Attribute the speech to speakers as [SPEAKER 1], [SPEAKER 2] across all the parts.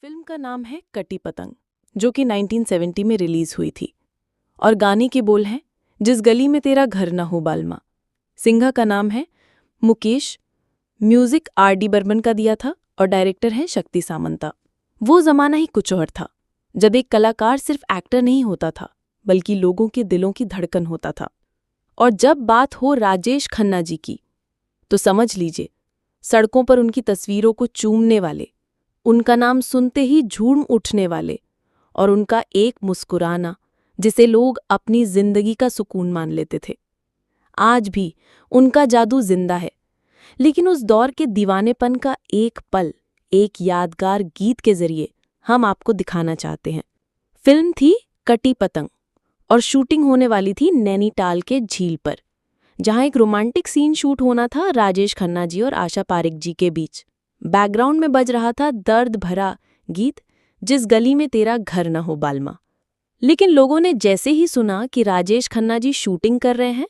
[SPEAKER 1] Film का नाम है कटी पतंग, जो कि 1970 में रिलीज हुई थी। और गाने के बोल हैं, जिस गली में तेरा घर ना हो बालमा। सिंघा का नाम है मुकेश, म्यूजिक R.D. बर्मन का दिया था और डायरेक्टर है शक्ति सामंता। वो जमाना ही कुछ और था, जब एक कलाकार सिर्फ एक्टर नहीं होता था, बल्कि लोगों के दिलों की धड़कन होता था। और जब बात हो राजेश खन्ना जी की, तो समझ लीजिए, सड़कों पर उनकी तस्वीरों को चूमने वाले, उनका नाम सुनते ही झूम उठने वाले, और उनका एक मुस्कुराना जिसे लोग अपनी जिंदगी का सुकून मान लेते थे। आज भी उनका जादू जिंदा है, लेकिन उस दौर के दीवानेपन का एक पल, एक यादगार गीत के जरिए हम आपको दिखाना चाहते हैं। फिल्म थी कटी पतंग और शूटिंग होने वाली थी नैनीताल के झील पर, जहां एक रोमांटिक सीन शूट होना था राजेश खन्ना जी और आशा पारेख जी के बीच। बैकग्राउंड में बज रहा था दर्द भरा गीत, जिस गली में तेरा घर न हो बालमा। लेकिन लोगों ने जैसे ही सुना कि राजेश खन्ना जी शूटिंग कर रहे हैं,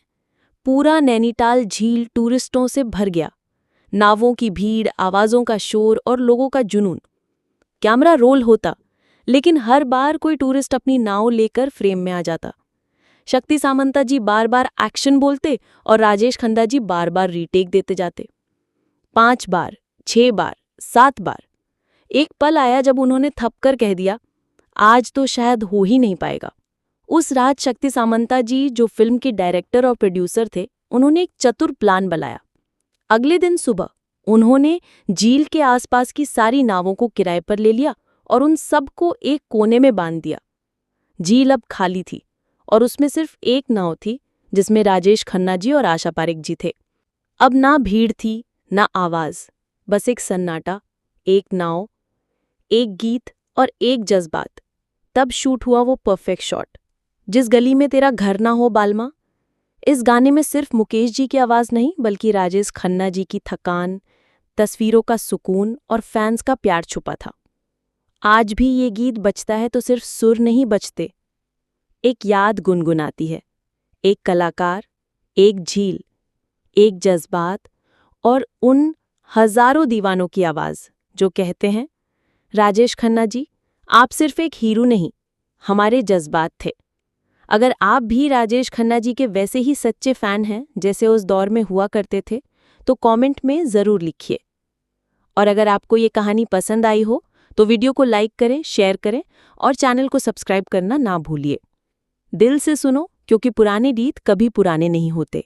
[SPEAKER 1] पूरा नैनीताल झील टूरिस्टों से भर गया। नावों की भीड़, आवाजों का शोर और लोगों का जुनून। कैमरा रोल होता, लेकिन हर बार कोई टूरिस्ट अपनी नाव लेकर फ्रेम में आ जाता। शक्ति सामंता जी बार बार एक्शन बोलते और राजेश खन्ना जी बार बार रीटेक देते जाते। 5 बार, 6 बार, 7 बार। एक पल आया जब उन्होंने थपकर कह दिया, आज तो शायद हो ही नहीं पाएगा। उस रात शक्ति सामंता जी, जो फिल्म के डायरेक्टर और प्रोड्यूसर थे, उन्होंने एक चतुर प्लान बनाया। अगले दिन सुबह उन्होंने झील के आसपास की सारी नावों को किराए पर ले लिया और उन सबको एक कोने में बांध दिया। झील अब खाली थी और उसमें सिर्फ एक नाव थी, जिसमें राजेश खन्ना जी और आशा पारेख जी थे। अब ना भीड़ थी, ना आवाज, बस एक सन्नाटा, एक नाव, एक गीत और एक जज्बात। तब शूट हुआ वो परफेक्ट शॉट, जिस गली में तेरा घर ना हो बालमा। इस गाने में सिर्फ मुकेश जी की आवाज नहीं, बल्कि राजेश खन्ना जी की थकान, तस्वीरों का सुकून और फैंस का प्यार छुपा था। आज भी ये गीत बजता है तो सिर्फ सुर नहीं बजते, एक याद गुनगुनाती है, एक कलाकार, एक झील, एक जज्बात और उन हजारों दीवानों की आवाज जो कहते हैं, राजेश खन्ना जी, आप सिर्फ एक हीरो नहीं, हमारे जज्बात थे। अगर आप भी राजेश खन्ना जी के वैसे ही सच्चे फैन हैं जैसे उस दौर में हुआ करते थे, तो कमेंट में ज़रूर लिखिए। और अगर आपको ये कहानी पसंद आई हो तो वीडियो को लाइक करें, शेयर करें और चैनल को सब्सक्राइब करना ना भूलिए। दिल से सुनो, क्योंकि पुराने गीत कभी पुराने नहीं होते।